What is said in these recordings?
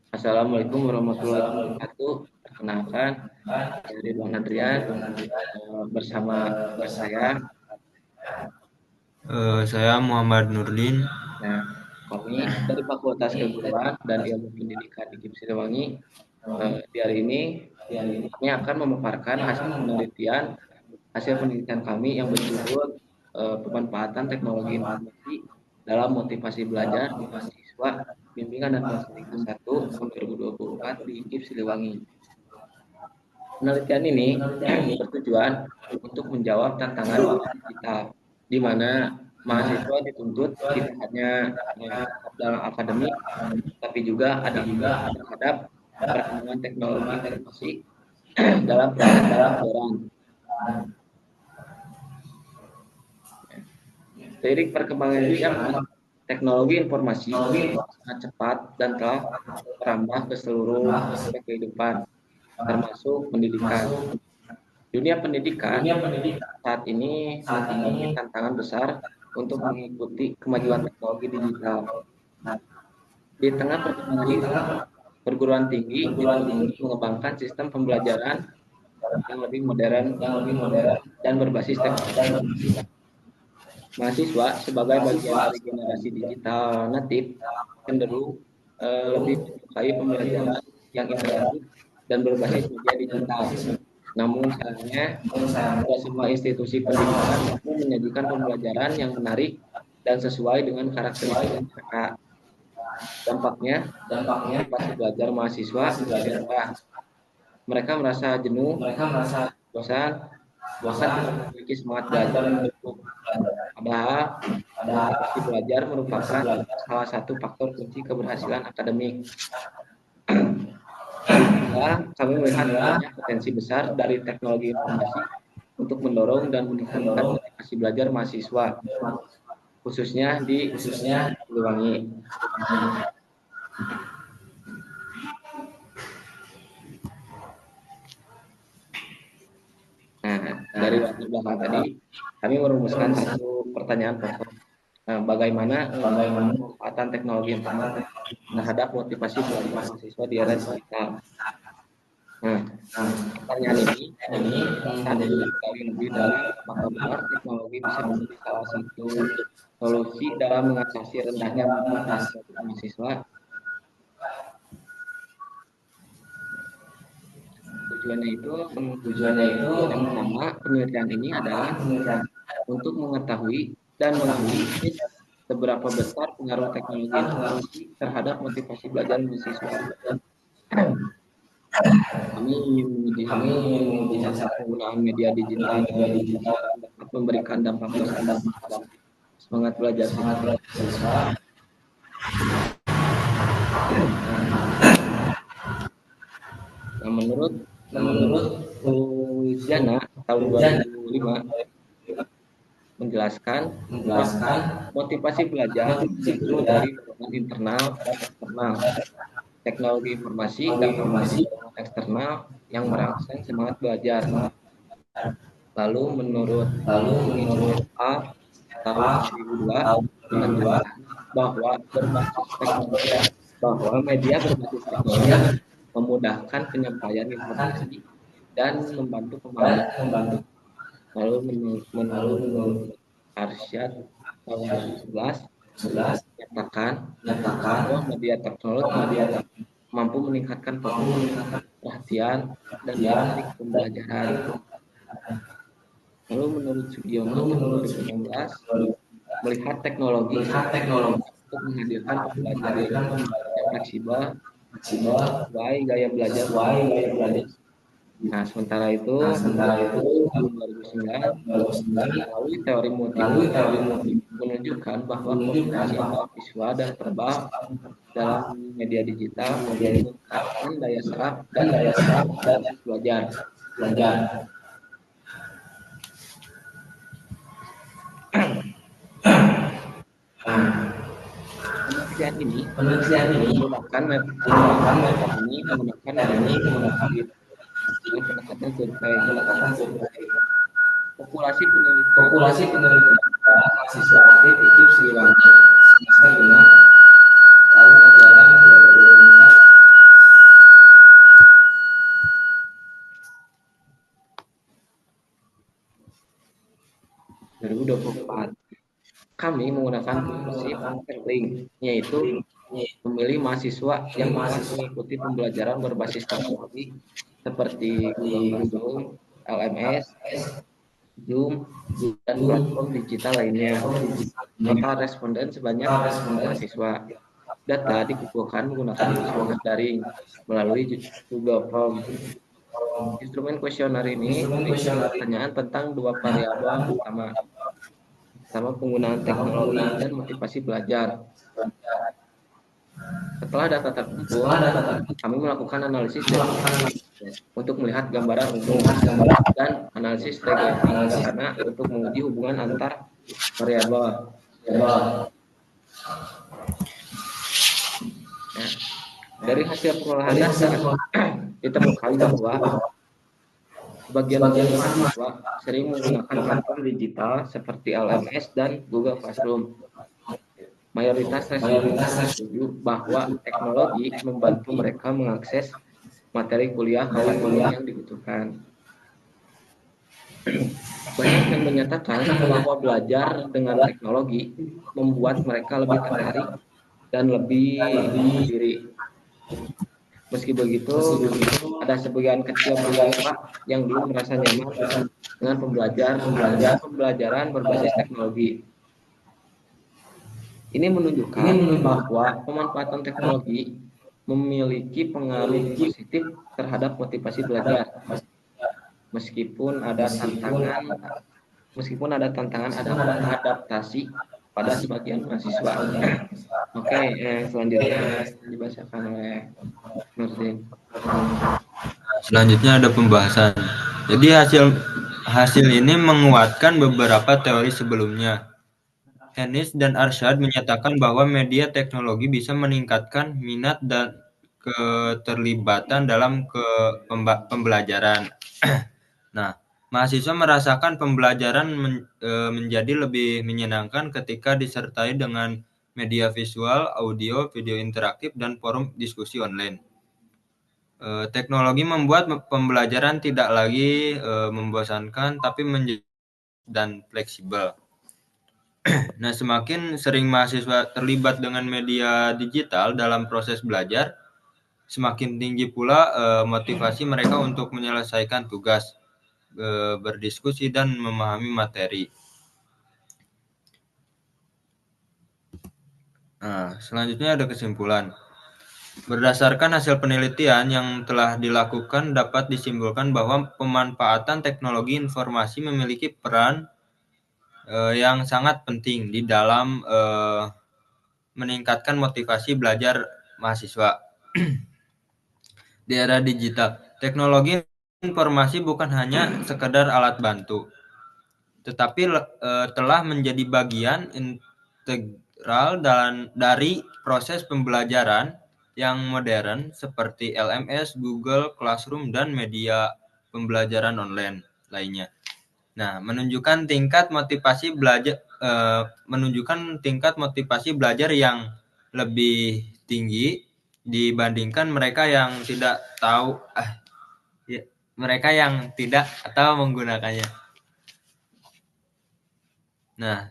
Assalamualaikum warahmatullahi wabarakatuh. Perkenalkan, saya Ridwan Adrian bersama tugas saya. Saya Muhammad Nurdin. Nah, kami dari Fakultas Keguruan dan Ilmu Pendidikan di GIP Siliwangi. Di hari ini kami akan memaparkan hasil penelitian kami yang berjudul pemanfaatan teknologi informasi dalam motivasi belajar mahasiswa bimbingan dan konseling ke-1 tahun 2024 di GIP Siliwangi. Penelitian ini bertujuan untuk menjawab tantangan digital, di mana mahasiswa dituntut tidak hanya dalam akademik, tapi juga adaptasi terhadap perkembangan teknologi informasi dalam proses pembelajaran. Seiring perkembangan zaman, teknologi informasi sangat cepat dan telah merambah ke seluruh aspek kehidupan, termasuk pendidikan. Dunia pendidikan saat ini menghadapi tantangan besar untuk mengikuti kemajuan teknologi digital. Di tengah perkembangan ini, perguruan tinggi dituntut mengembangkan sistem pembelajaran yang lebih modern dan berbasis teknologi. Mahasiswa sebagai bagian dari generasi digital natif cenderung lebih menyukai pembelajaran yang interaktif dan berbasis media digital. Namun sayangnya, tidak semua institusi pendidikan mampu menyajikan pembelajaran yang menarik dan sesuai dengan karakteristik mereka. Dampaknya, motivasi belajar mahasiswa berkurang. Mereka merasa jenuh, bosan, bahkan tidak memiliki semangat belajar yang cukup. Padahal, motivasi belajar merupakan salah satu faktor kunci keberhasilan akademik. Kami melihat adanya potensi besar dari teknologi informasi untuk mendorong dan meningkatkan motivasi belajar mahasiswa, khususnya di Siliwangi. Nah, dari latar belakang tadi, kami merumuskan satu pertanyaan pokok. Bagaimana pemanfaatan teknologi informasi terhadap motivasi belajar mahasiswa di era digital? Nah, pertanyaan ini saat diketahui lebih dalam apakah benar teknologi bisa menjadi salah satu solusi dalam mengatasi rendahnya motivasi mahasiswa. Tujuannya itu yang pertama, penelitian ini adalah untuk mengetahui dan menganalisis seberapa besar pengaruh teknologi informasi terhadap motivasi belajar mahasiswa. Kami ingin menguji penggunaan media digital dapat memberikan dampak besar terhadap semangat belajar siswa. Nah, menurut Jana tahun 2005 menjelaskan motivasi belajar itu dari dorongan internal dan eksternal. Teknologi informasi dapat menjadi dorongan eksternal yang merangsang semangat belajar. Lalu menurut A tahun 2002 menekankan bahwa media berbasis teknologi memudahkan penyampaian informasi dan membantu pemahaman. Lalu menurut Arsyad tahun 2011 menyatakan bahwa media teknologi mampu meningkatkan fokus, perhatian, dan praktik pembelajaran. Lalu menurut Sugiono tahun 2016 melihat teknologi untuk menghadirkan pembelajaran yang fleksibel, sesuai gaya belajar. Nah, sementara itu tahun 2009 melalui teori motif menunjukkan bahwa komunikasi antar siswa dan verbal dalam media digital meningkatkan daya serap dan belajar. Penelitian ini menggunakan pendekatan survei. Populasi penelitian mahasiswa aktif di Siliwangi semester 5 tahun ajaran kami menggunakan prinsip sampling, yaitu memilih mahasiswa yang telah mengikuti pembelajaran berbasis teknologi seperti Google, LMS, Zoom, dan platform digital lainnya. Total responden sebanyak 100 mahasiswa. Data dikumpulkan menggunakan kuesioner daring melalui Google Form. Instrumen kuesioner ini berisi pertanyaan tentang dua variabel utama, pertama penggunaan teknologi dan motivasi belajar. Setelah data terkumpul, kami melakukan analisis untuk melihat gambaran umum dan analisis regresi sederhana untuk menguji hubungan antar variabel. Nah, dari hasil pengolahan data ditemukan bahwa sebagian besar mahasiswa sering menggunakan platform digital seperti LMS dan Google Classroom. Mayoritas responden setuju bahwa teknologi membantu mereka mengakses materi kuliah kapan yang dibutuhkan. Banyak yang menyatakan bahwa belajar dengan teknologi membuat mereka lebih tertarik dan lebih mandiri. Meski begitu, ada sebagian kecil mahasiswa yang belum merasa nyaman dengan pembelajaran berbasis teknologi. Ini menunjukkan bahwa pemanfaatan teknologi memiliki pengaruh positif terhadap motivasi belajar. Meskipun ada tantangan adaptasi pada sebagian mahasiswa. Oke, selanjutnya dibacakan oleh Nurdin. Selanjutnya ada pembahasan. Jadi hasil ini menguatkan beberapa teori sebelumnya. Hennis dan Arsyad menyatakan bahwa media teknologi bisa meningkatkan minat dan keterlibatan dalam pembelajaran. Nah, mahasiswa merasakan pembelajaran menjadi lebih menyenangkan ketika disertai dengan media visual, audio, video interaktif, dan forum diskusi online. Teknologi membuat pembelajaran tidak lagi membosankan, tapi menjadi dan fleksibel. Nah, semakin sering mahasiswa terlibat dengan media digital dalam proses belajar, semakin tinggi pula motivasi mereka untuk menyelesaikan tugas, berdiskusi, dan memahami materi. Nah, selanjutnya ada kesimpulan. Berdasarkan hasil penelitian yang telah dilakukan, dapat disimpulkan bahwa pemanfaatan teknologi informasi memiliki peran yang sangat penting di dalam meningkatkan motivasi belajar mahasiswa. Di era digital, teknologi informasi bukan hanya sekedar alat bantu, tetapi telah menjadi bagian integral dari proses pembelajaran yang modern seperti LMS, Google Classroom, dan media pembelajaran online lainnya. Nah, menunjukkan tingkat motivasi belajar yang lebih tinggi dibandingkan mereka yang tidak atau menggunakannya. Nah,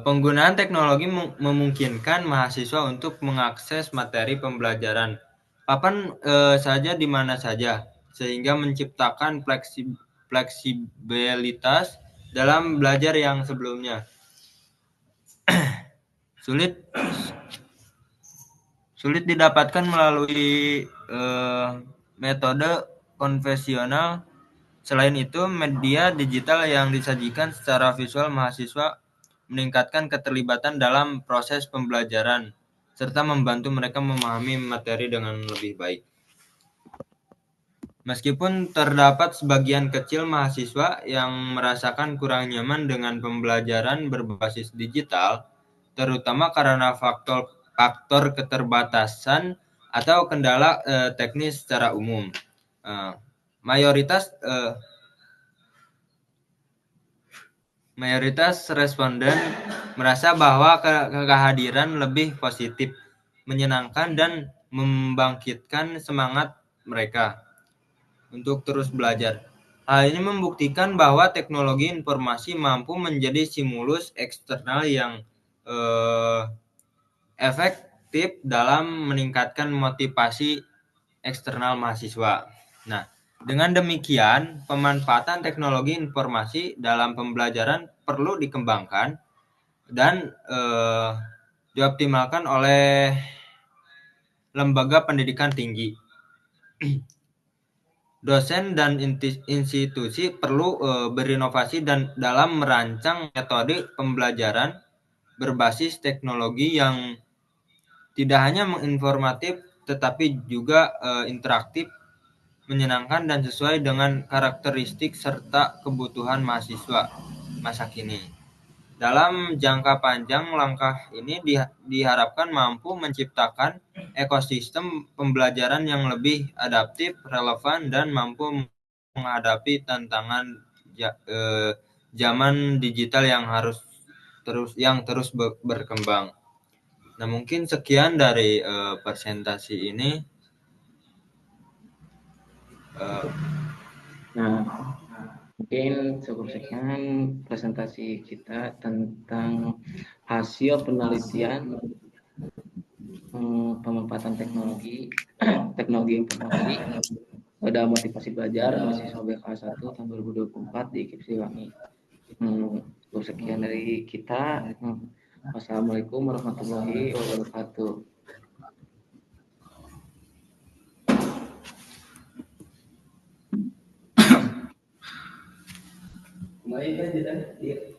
penggunaan teknologi memungkinkan mahasiswa untuk mengakses materi pembelajaran kapan saja di mana saja, sehingga menciptakan fleksibilitas dalam belajar yang sebelumnya sulit didapatkan melalui metode konvensional. Selain itu, media digital yang disajikan secara visual mahasiswa meningkatkan keterlibatan dalam proses pembelajaran serta membantu mereka memahami materi dengan lebih baik. Meskipun terdapat sebagian kecil mahasiswa yang merasakan kurang nyaman dengan pembelajaran berbasis digital, terutama karena faktor keterbatasan atau kendala teknis secara umum. Mayoritas responden merasa bahwa kehadiran lebih positif, menyenangkan, dan membangkitkan semangat mereka untuk terus belajar. Hal ini membuktikan bahwa teknologi informasi mampu menjadi stimulus eksternal yang eh, efektif dalam meningkatkan motivasi eksternal mahasiswa. Nah, dengan demikian, pemanfaatan teknologi informasi dalam pembelajaran perlu dikembangkan dan dioptimalkan oleh lembaga pendidikan tinggi. Dosen dan institusi perlu berinovasi dan dalam merancang metode pembelajaran berbasis teknologi yang tidak hanya menginformatif tetapi juga interaktif, menyenangkan dan sesuai dengan karakteristik serta kebutuhan mahasiswa masa kini. Dalam jangka panjang, langkah ini diharapkan mampu menciptakan ekosistem pembelajaran yang lebih adaptif, relevan, dan mampu menghadapi tantangan zaman digital yang terus berkembang. Nah, mungkin sekian dari presentasi ini. Nah, mungkin cukup sekian presentasi kita tentang hasil penelitian pemanfaatan teknologi informasi pada motivasi belajar mahasiswa BK1 tahun 2024 di KIP Siliwangi. Cukup sekian dari kita. Wassalamualaikum warahmatullahi wabarakatuh. Baik,